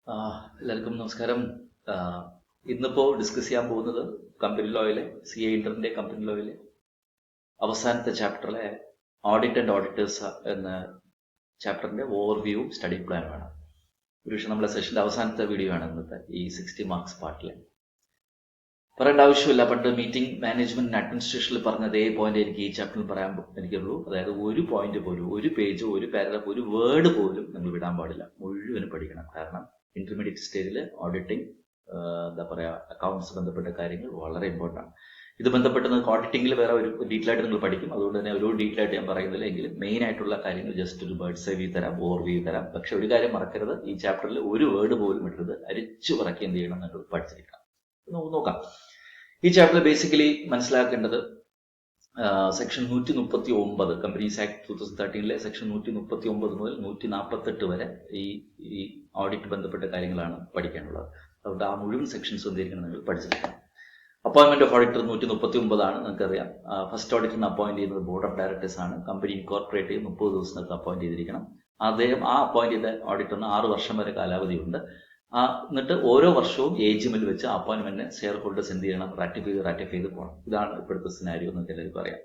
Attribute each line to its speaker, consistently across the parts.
Speaker 1: എല്ലാവർക്കും നമസ്കാരം. ഇന്നിപ്പോൾ ഡിസ്കസ് ചെയ്യാൻ പോകുന്നത് കമ്പനി ലോയിലെ CA ഇന്ററിന്റെ കമ്പനി ലോയിലെ അവസാനത്തെ ചാപ്റ്ററിലെ ഓഡിറ്റ് ആൻഡ് ഓഡിറ്റേഴ്സ് എന്ന ചാപ്റ്ററിന്റെ ഓവർവ്യൂവും സ്റ്റഡി പ്ലാനുമാണ്. ഒരുപക്ഷെ നമ്മളെ സെഷന്റെ അവസാനത്തെ വീഡിയോ ആണ് ഇന്നത്തെ ഈ 60 മാർക്സ് പാർട്ടിലെ. പറയേണ്ട ആവശ്യമില്ല, പണ്ട് മീറ്റിംഗ് മാനേജ്മെന്റ് അഡ്മിനിസ്ട്രേഷനിൽ പറഞ്ഞ അതേ പോയിന്റ് എനിക്ക് ഈ ചാപ്റ്ററിൽ പറയാൻ എനിക്കുള്ളൂ. അതായത് ഒരു പോയിന്റ് പോലും, ഒരു പേജോ ഒരു പാരഗ്രാഫ്, ഒരു വേർഡ് പോലും നിങ്ങൾ വിടാൻ പാടില്ല, മുഴുവനും പഠിക്കണം. കാരണം ഇന്റർമീഡിയറ്റ് സ്റ്റേജിൽ ഓഡിറ്റിംഗ്, എന്താ പറയുക, അക്കൗണ്ട്സ് ബന്ധപ്പെട്ട കാര്യങ്ങൾ വളരെ ഇമ്പോർട്ടൻ്റ് ആണ്. ഇത് ബന്ധപ്പെട്ട് നിങ്ങൾക്ക് ഓഡിറ്റിംഗിൽ വേറെ ഒരു ഡീറ്റെയിൽ ആയിട്ട് നിങ്ങൾ പഠിക്കും. അതുകൊണ്ട് തന്നെ ഒരു ഡീറ്റെയിൽ ആയിട്ട് ഞാൻ പറയുന്നില്ല. എങ്കിലും മെയിൻ ആയിട്ടുള്ള കാര്യങ്ങൾ ജസ്റ്റ് ഒരു ബേർഡ്സ് വ്യൂ തരാം, ഓവർവ്യൂ തരാം. പക്ഷെ ഒരു കാര്യം മറക്കരുത്, ഈ ചാപ്റ്ററിൽ ഒരു വേർഡ് പോലും ഇട്ടത് അരിച്ചു പറക്കി എന്ത് ചെയ്യണം എന്നുള്ളത് പഠിച്ചിരിക്കണം. നോക്കാം. ഈ ചാപ്റ്ററിൽ ബേസിക്കലി മനസ്സിലാക്കേണ്ടത് സെക്ഷൻ 139 കമ്പനീസ് ആക്ട് 2013 സെക്ഷൻ 139 മുതൽ 148 വരെ ഈ ഓഡിറ്റ് ബന്ധപ്പെട്ട കാര്യങ്ങളാണ് പഠിക്കാനുള്ളത്. അതുകൊണ്ട് ആ മുഴുവൻ സെക്ഷൻസ് എന്തിരിക്കണം നിങ്ങൾ പഠിച്ചിരിക്കണം. അപ്പോയിന്റ്മെന്റ് ഓഫ് ഓഡിറ്റർ 139 ആണ്. നിങ്ങൾക്കറിയാം, ഫസ്റ്റ് ഓഡിറ്ററിന് അപ്പോയിന്റ് ചെയ്യുന്നത് ബോർഡ് ഓഫ് ഡയറക്ടേഴ്സ് ആണ്. കമ്പനി ഇൻകോർപ്പറേറ്റ് ചെയ്ത് 30 ദിവസത്തിനകത്ത് അപ്പോയിന്റ് ചെയ്തിരിക്കണം. അദ്ദേഹം ആ അപ്പോയിന്റ് ചെയ്ത ഓഡിറ്ററിന് 6 വർഷം വരെ കാലാവധിയുണ്ട്. എന്നിട്ട് ഓരോ വർഷവും ഏജിമിൽ വെച്ച് അപ്പോയിന്റ്മെന്റിന് ഷെയർ ഹോൾഡേഴ്സ് എന്ത് ചെയ്യണം, റാറ്റിഫൈ ചെയ്ത് പോകണം. ഇതാണ് ഇപ്പോഴത്തെ സിനാരിയോ എന്നൊക്കെ എല്ലാവരും പറയാം.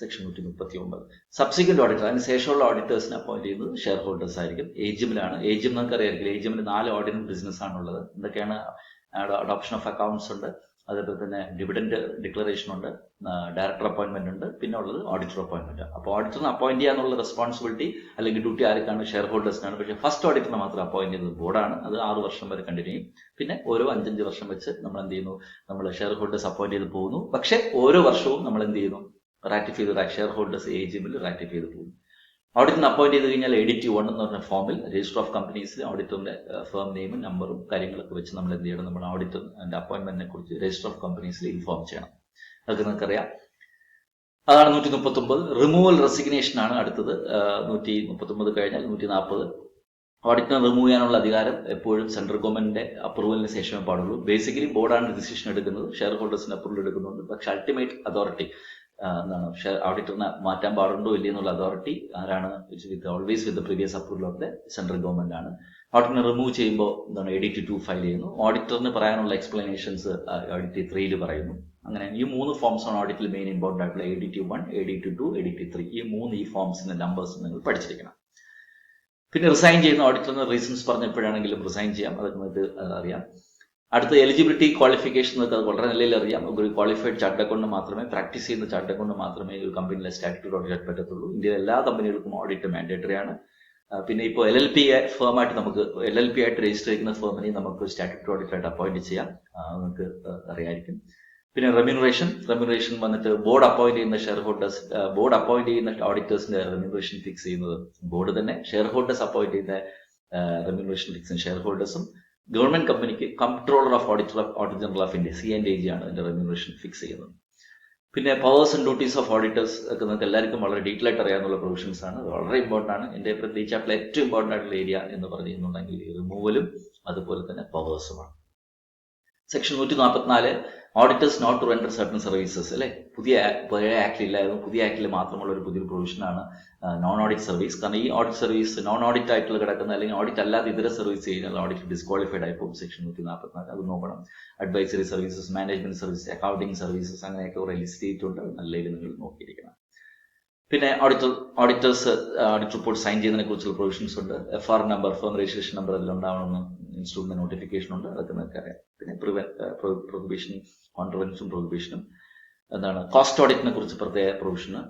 Speaker 1: സെക്ഷൻ 139. സബ്സിക്വന്റ് ഓഡിറ്റർ, അതിന് ശേഷമുള്ള ഓഡിറ്റേഴ്സിനെ അപ്പോയിന്റ് ചെയ്യുന്നത് ഷെയർ ഹോൾഡേഴ്സ് ആയിരിക്കും. ഏജിമിലാണ്. ഏജിം നമുക്ക് അറിയാമായിരിക്കും. ഏജിമിൽ 4 ഓർഡിനറി ബിസിനസ് ആണുള്ളത്. എന്തൊക്കെയാണ്? അഡോപ്ഷൻ ഓഫ് അക്കൗണ്ട്സ് ഉണ്ട്, അതേപോലെ തന്നെ ഡിവിഡൻഡ് ഡിക്ലറേഷൻ ഉണ്ട്, ഡയറക്ടർ അപ്പോയിന്റ്മെന്റ് ഉണ്ട്, പിന്നെ ഉള്ളത് ഓഡിറ്റർ അപ്പോയിന്റ്മെന്റ്. അപ്പോൾ ഓഡിറ്ററിന് അപ്പോയിന്റ് ചെയ്യാനുള്ള റെസ്പോൺസിബിലിറ്റി അല്ലെങ്കിൽ ഡ്യൂട്ടി ആർക്കാണ്? ഷെയർ ഹോൾഡേഴ്സിനാണ്. പക്ഷേ ഫസ്റ്റ് ഓഡിറ്ററിനെ മാത്രം അപ്പോയിന്റ് ചെയ്യുന്നത് ബോർഡാണ്. അത് 6 വർഷം വരെ കണ്ടിന്യൂ ചെയ്യും. പിന്നെ ഓരോ 5 വർഷം വെച്ച് നമ്മൾ എന്ത് ചെയ്യുന്നു, നമ്മൾ ഷെയർ ഹോൾഡേഴ്സ് അപ്പോയിന്റ് ചെയ്ത് പോകുന്നു. പക്ഷേ ഓരോ വർഷവും നമ്മൾ എന്ത് ചെയ്യുന്നു, റാറ്റിഫൈ ചെയ്ത് ഷെയർ ഹോൾഡേഴ്സ് ഏജിമിൽ റാറ്റിഫൈ ചെയ്ത് പോകുന്നു. ഓഡിറ്റിന് അപ്പോയിന്റ് ചെയ്ത് കഴിഞ്ഞാൽ ADT 1 എന്ന് പറഞ്ഞ ഫോമിൽ രജിസ്റ്റർ ഓഫ് കമ്പനീസിൽ ഓഡിറ്ററിന്റെ ഫേം നെയിമും നമ്പറും കാര്യങ്ങളൊക്കെ വെച്ച് നമ്മൾ എന്ത് ചെയ്യണം, നമ്മൾ ഓഡിറ്ററിന്റെ അപ്പോയിന്റ്മെന്റിനെ കുറിച്ച് രജിസ്റ്റർ ഓഫ് കമ്പനീസിൽ ഇൻഫോം ചെയ്യണം. അതൊക്കെ നിങ്ങൾക്കറിയാം. അതാണ് 139. റിമൂവൽ റെസിഗ്നേഷൻ ആണ് അടുത്തത്. 139 കഴിഞ്ഞാൽ 140. ഓഡിറ്റിനെ റിമൂവ് ചെയ്യാനുള്ള അധികാരം എപ്പോഴും സെൻട്രൽ ഗവൺമെന്റിന്റെ അപ്രൂവലിന് ശേഷമേ പാടുള്ളൂ. ബേസിക്കലി ബോർഡാണ് ഡിസിഷൻ എടുക്കുന്നത്, ഷെയർ ഹോൾഡേഴ്സിന്റെ അപ്രൂവൽ എടുക്കുന്നുണ്ട്. പക്ഷെ അൾട്ടിമേറ്റ് അതോറിറ്റി ഓഡിറ്ററിനെ മാറ്റാൻ പാടുണ്ടോ ഇല്ല എന്നുള്ള അതോറിറ്റി ആരാണ്? Always with previous approval of the central government ആണ്. ഓഡിറ്റിനെ റിമൂവ് ചെയ്യുമ്പോൾ എന്താണ്, ADT 2 ഫയൽ ചെയ്യുന്നു. ഓഡിറ്ററിന് പറയാനുള്ള എക്സ്പ്ലനേഷൻസ് ADT 3 പറയുന്നു. അങ്ങനെ ഈ 3 ഫോംസ് ആണ് ഓഡിറ്റിൽ മെയിൻ ഇമ്പോർട്ടൻ്റ് ആയിട്ടുള്ള. ADT 1, ADT 2, ADT 3. ഈ ഫോംസിന്റെ നമ്പേഴ്സ് നിങ്ങൾ പഠിച്ചിരിക്കണം. പിന്നെ റിസൈൻ ചെയ്യുന്ന ഓഡിറ്ററിന് റീസൺസ് പറഞ്ഞപ്പോഴാണെങ്കിലും റിസൈൻ ചെയ്യാം, അതൊക്കെ നിങ്ങൾക്ക് അറിയാം. അടുത്ത എലിജിബിലിറ്റി ക്വാളിഫിക്കേഷൻ നിങ്ങൾക്ക് അത് വളരെ നിലയിൽ അറിയാം. ഒരു ക്വാളിഫൈഡ് ചാർട്ടേഡ് അക്കൗണ്ട് മാത്രമേ, പ്രാക്ടീസ് ചെയ്യുന്ന ചാർട്ടേഡ് അക്കൗണ്ട് മാത്രമേ ഒരു കമ്പനിയിലെ സ്റ്റാറ്റ്യൂട്ടറി ഓഡിറ്റ് പറ്റത്തുള്ളൂ. ഇന്ത്യയിലെ എല്ലാ കമ്പനികൾക്കും ഓഡിറ്റ് മാൻഡേറ്ററി ആണ്. പിന്നെ ഇപ്പോൾ LLP ഫേമായിട്ട് നമുക്ക് LLP ആയിട്ട് രജിസ്റ്റർ ചെയ്യുന്ന ഫേമിനെ നമുക്ക് സ്റ്റാറ്റ്യൂട്ടറി ഓഡിറ്ററായിട്ട് അപ്പോയിന്റ് ചെയ്യാം, നിങ്ങൾക്ക് അറിയായിരിക്കും. പിന്നെ റെമ്യൂണറേഷൻ വന്നിട്ട് ബോർഡ് അപ്പോയിന്റ് ചെയ്യുന്ന ഷെയർ ഹോൾഡേഴ്സ്, ബോർഡ് അപ്പോയിന്റ് ചെയ്യുന്ന ഓഡിറ്റേഴ്സിന്റെ റെമ്യൂണറേഷൻ ഫിക്സ് ചെയ്യുന്നത് ബോർഡ് തന്നെ. ഷെയർ ഹോൾഡേഴ്സ് അപ്പോയിന്റ് ചെയ്യുന്ന റെമ്യൂണറേഷൻ ഫിക്സ് ചെയ്യുന്ന ഷെയർ ഹോൾഡേഴ്സും. ഗവൺമെന്റ് കമ്പനിക്ക് comptroller of auditor general of India CNAG ആണ് അതിന്റെ റെമ്യൂണറേഷൻ ഫിക്സ് ചെയ്യുന്നത്. പിന്നെ powers and duties of auditors ഒക്കെ നിങ്ങൾക്ക് എല്ലാവർക്കും വളരെ ഡീറ്റെയിൽ ആയിട്ട് അറിയാവുന്ന പ്രൊവിഷൻസ് ആണ്. അത് വളരെ ഇമ്പോർട്ടൻ്റ് ആണ്. എൻ്റെ ഈ ചാപ്റ്ററിൽ ഏറ്റവും ഇമ്പോർട്ടൻ്റ് ആയിട്ടുള്ള ഏരിയ എന്ന് പറയുന്നുണ്ടെങ്കിൽ റിമൂവലും അതുപോലെ തന്നെ പവേഴ്സുമാണ്. Section 144 auditors not to render certain services, അല്ലെ? പഴയ ആക്ടിൽ ഇല്ലായിരുന്നു. പുതിയ ആക്ടിൽ മാത്രമുള്ള ഒരു പുതിയ പ്രൊവിഷനാണ് നോൺ ഓഡിറ്റ് സർവീസ്. കാരണം ഈ ഓഡിറ്റ് സർവീസ് നോൺ ഓഡിറ്റ് ആയിട്ടുള്ള കിടക്കുന്ന അല്ലെങ്കിൽ ഓഡിറ്റ് അല്ലാതെ ഇതര സർവീസ് ചെയ്യുന്ന ഓഡിറ്റ് ഡിസ്ക്വാളിഫൈഡ് ആയി പോകും. സെക്ഷൻ 144 അത് നോക്കണം. Advisory services, management service, accounting services, അങ്ങനെയൊക്കെ കുറെ ലിസ്റ്റ് ചെയ്തിട്ടുണ്ട്. നല്ല നിങ്ങൾ നോക്കിയിരിക്കണം. പിന്നെ ഓഡിറ്റേഴ്സ് ഓഡിറ്റ് റിപ്പോർട്ട് സൈൻ ചെയ്യുന്നതിനെ കുറിച്ചുള്ള പ്രൊവിഷൻസ് ഉണ്ട്. FR number, firm registration number എല്ലാം ഉണ്ടാവണമെന്ന് ഇൻസ്റ്റിറ്റ്യൂട്ടിന്റെ നോട്ടിഫിക്കേഷൻ ഉണ്ട്. അതൊക്കെ നിങ്ങൾക്ക് അറിയാം. പിന്നെ പ്രൊഹിബിഷനും കോൺട്രവൻസും പ്രൊഹിബിഷനും എന്താണ്, കോസ്റ്റ് ഓഡിറ്റിനെ കുറിച്ച് പ്രത്യേക പ്രൊവിഷന്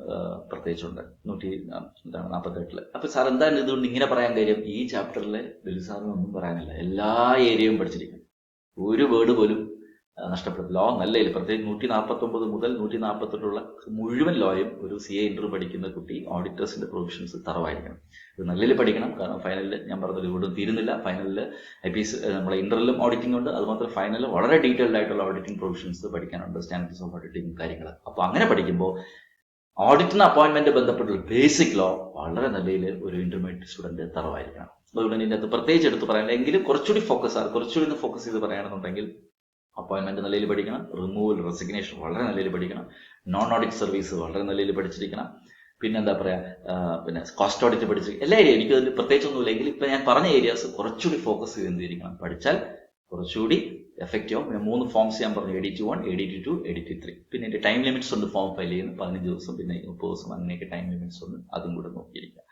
Speaker 1: പ്രത്യേകിച്ചുണ്ട് 148. അപ്പൊ സാർ എന്താണ് ഇതുകൊണ്ട് ഇങ്ങനെ പറയാൻ കാര്യം? ഈ ചാപ്റ്ററിലെ ബിലു സാറിന് ഒന്നും പറയാനില്ല, എല്ലാ ഏരിയയും പഠിച്ചിരിക്കും, ഒരു വേർഡ് പോലും നഷ്ടപ്പെടും. ലോ നല്ല, പ്രത്യേകിച്ച് 149 മുതൽ 148 മുഴുവൻ ലോയും ഒരു CA ഇന്റർവ്യൂ പഠിക്കുന്ന കുട്ടി ഓഡിറ്റേഴ്സിന്റെ പ്രൊവിഷൻസ് തറവായിരിക്കണം. ഇത് നല്ലതിൽ പഠിക്കണം. കാരണം ഫൈനലിൽ ഞാൻ പറഞ്ഞത് ഇവിടെ തീരുന്നില്ല. ഫൈനലിൽ IPS നമ്മളെ ഇന്ററിലും ഓഡിറ്റിംഗ് ഉണ്ട്. അതുമാത്രം ഫൈനലിൽ വളരെ ഡീറ്റെയിൽഡ് ആയിട്ടുള്ള ഓഡിറ്റിംഗ് പ്രൊവിഷൻസ് പഠിക്കാനുണ്ട്, സ്റ്റാൻഡേർഡ്സ് ഓഫ് ഓഡിറ്റിംഗ് കാര്യങ്ങൾ. അപ്പോൾ അങ്ങനെ പഠിക്കുമ്പോൾ ഓഡിറ്റിന് അപ്പോയിന്റ്മെന്റ് ബന്ധപ്പെട്ടുള്ള ബേസിക് ലോ വളരെ നിലയിൽ ഒരു ഇന്റർമീഡിയറ്റ് സ്റ്റുഡന്റ് തറവായിരിക്കണം. അതുകൊണ്ട് തന്നെ ഇതിനകത്ത് പ്രത്യേകിച്ച് എടുത്ത് പറയാനില്ല. എങ്കിലും കുറച്ചുകൂടി ഫോക്കസ് ചെയ്ത് പറയുകയാണെന്നുണ്ടെങ്കിൽ അപ്പോയിന്റ്മെന്റ് നിലയിൽ പഠിക്കണം, റിമൂവൽ റെസിഗ്നേഷൻ വളരെ നിലയിൽ പഠിക്കണം, നോൺ ഓഡിറ്റ് സർവീസ് വളരെ നിലയിൽ പഠിച്ചിരിക്കണം, പിന്നെന്താ പറയാ, പിന്നെ കോസ്റ്റ് ഓഡിറ്റ് പഠിച്ച് എല്ലാ ഏരിയ എനിക്ക് അതിൽ പ്രത്യേകിച്ചൊന്നുമില്ല. എങ്കിൽ ഇപ്പൊ ഞാൻ പറഞ്ഞ ഏരിയാസ് കുറച്ചുകൂടി ഫോക്കസ് ചെയ്ത് എന്തിരിക്കണം, പഠിച്ചാൽ കുറച്ചുകൂടി എഫക്റ്റീവ് ആവും. പിന്നെ 3 ഫോംസ് ഞാൻ പറഞ്ഞു, ADT 1, ADT 2, ADT 3. പിന്നെ എന്റെ ടൈം ലിമിറ്റ്സ് ഉണ്ട് ഫോം ഫയൽ ചെയ്യുന്നു, 15 ദിവസം, പിന്നെ 30 ദിവസം, അങ്ങനെയൊക്കെ ടൈം ലിമിറ്റ്സ് ഉണ്ട്, അതും കൂടെ നോക്കിയിരിക്കുക.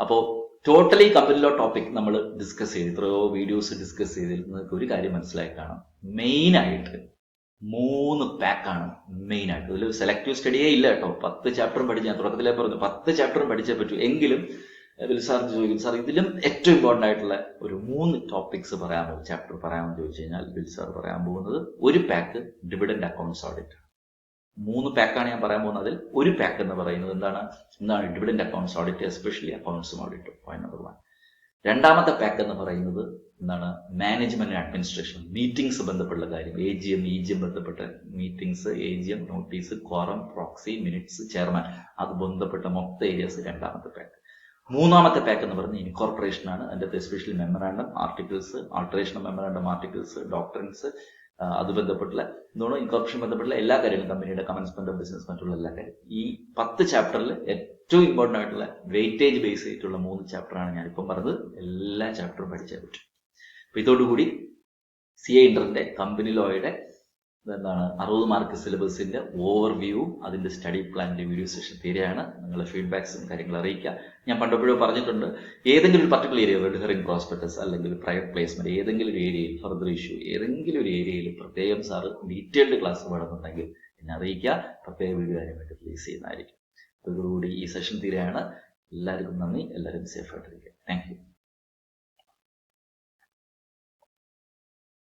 Speaker 1: അപ്പോൾ ടോട്ടലി കമ്പനി ലോ ടോപ്പിക് നമ്മൾ ഡിസ്കസ് ചെയ്ത് എത്രയോ വീഡിയോസ് ഡിസ്കസ് ചെയ്തതിൽ നിങ്ങൾക്ക് ഒരു കാര്യം മനസ്സിലായി കാണാം. മെയിനായിട്ട് 3 പാക്കാണ് മെയിനായിട്ട്. ഇതിൽ സെലക്റ്റീവ് സ്റ്റഡിയേ ഇല്ല കേട്ടോ. 10 ചാപ്റ്ററും പഠിച്ച്, ഞാൻ തുടക്കത്തിലേ പറഞ്ഞു 10 ചാപ്റ്ററും പഠിച്ചേ പറ്റൂ. എങ്കിലും ബിൽ സാർ ചോദിക്കും, സാർ ഇതിലും ഏറ്റവും ഇമ്പോർട്ടൻ്റ് ആയിട്ടുള്ള ഒരു 3 ടോപ്പിക്സ് പറയാമോ, ചാപ്റ്റർ പറയാമോ ചോദിച്ചു കഴിഞ്ഞാൽ ബിൽ സാർ പറയാൻ പോകുന്നത് ഒരു പാക്ക് ഡിവിഡൻഡ് അക്കൗണ്ട്സ് ഓഡിറ്റ്. 3 പാക്കാണ് ഞാൻ പറയാൻ പോകുന്നത്. അതിൽ ഒരു പാക്ക് എന്ന് പറയുന്നത് എന്താണ് ഡിവിഡൻഡ് അക്കൗണ്ട്സ് ഓഡിറ്റ്, എസ്പെഷ്യലി അക്കൗണ്ട്സും ഓഡിറ്റും, പോയിന്റ് നമ്പർ 1. രണ്ടാമത്തെ പാക്ക് എന്ന് പറയുന്നത് മാനേജ്മെന്റ് ആൻഡ് അഡ്മിനിസ്ട്രേഷൻ, മീറ്റിംഗ്സ് ബന്ധപ്പെട്ട കാര്യം, AGM, EGM ബന്ധപ്പെട്ട meetings, AGM, notice, quorum, proxy, minutes, chairman, അത് ബന്ധപ്പെട്ട മൊത്തം ഏരിയാസ് രണ്ടാമത്തെ പാക്ക്. മൂന്നാമത്തെ പാക്ക് എന്ന് പറയുന്നത് ഇൻകോർപ്പറേഷൻ ആണ്. അതിന്റെ especially memorandum, articles, alteration of memorandum, articles, doctrines, അത് ബന്ധപ്പെട്ടുള്ള ഇൻകോർപ്പറേഷൻ ബന്ധപ്പെട്ടുള്ള എല്ലാ കാര്യങ്ങളും, കമ്പനിയുടെ കമൻസ്മെന്റ് ഓഫ് ബിസിനസ്, മറ്റുള്ള എല്ലാ കാര്യം. ഈ 10 ചാപ്റ്ററിൽ ഏറ്റവും ഇമ്പോർട്ടൻ്റ് ആയിട്ടുള്ള വെയിറ്റേജ് ബേസ് ചെയ്തിട്ടുള്ള 3 ചാപ്റ്ററാണ് ഞാനിപ്പം പറഞ്ഞത്. എല്ലാ ചാപ്റ്ററും പഠിച്ചേ പറ്റും. അപ്പൊ ഇതോടുകൂടി CA ഇന്ററിന്റെ കമ്പനി ലോയുടെ 60 മാർക്ക് സിലബസിന്റെ ഓവർവ്യൂവും അതിന്റെ സ്റ്റഡി പ്ലാനിന്റെ വീഡിയോ സെഷൻ തീരെയാണ്. നിങ്ങളുടെ ഫീഡ്ബാക്സും കാര്യങ്ങൾ അറിയിക്കുക. ഞാൻ പണ്ടപ്പോഴോ പറഞ്ഞിട്ടുണ്ട്, ഏതെങ്കിലും ഒരു particular area, red herring prospectus അല്ലെങ്കിൽ പ്രൈവറ്റ് പ്ലേസ്മെന്റ്, ഏതെങ്കിലും ഒരു ഏരിയയിൽ, ഫർദർ ഇഷ്യൂ ഏതെങ്കിലും ഒരു ഏരിയയിൽ പ്രത്യേകം സാറ് ഡീറ്റെയിൽഡ് ക്ലാസ് വേണമെന്നുണ്ടെങ്കിൽ എന്നെ അറിയിക്കുക. പ്രത്യേക വീഡിയോ വേണ്ടി പ്ലേസ് ചെയ്യുന്നതായിരിക്കും. അതോടുകൂടി ഈ സെഷൻ തീരെയാണ്. എല്ലാവർക്കും നന്ദി. എല്ലാവരും സേഫ് ആയിട്ടിരിക്കുക. Thank you.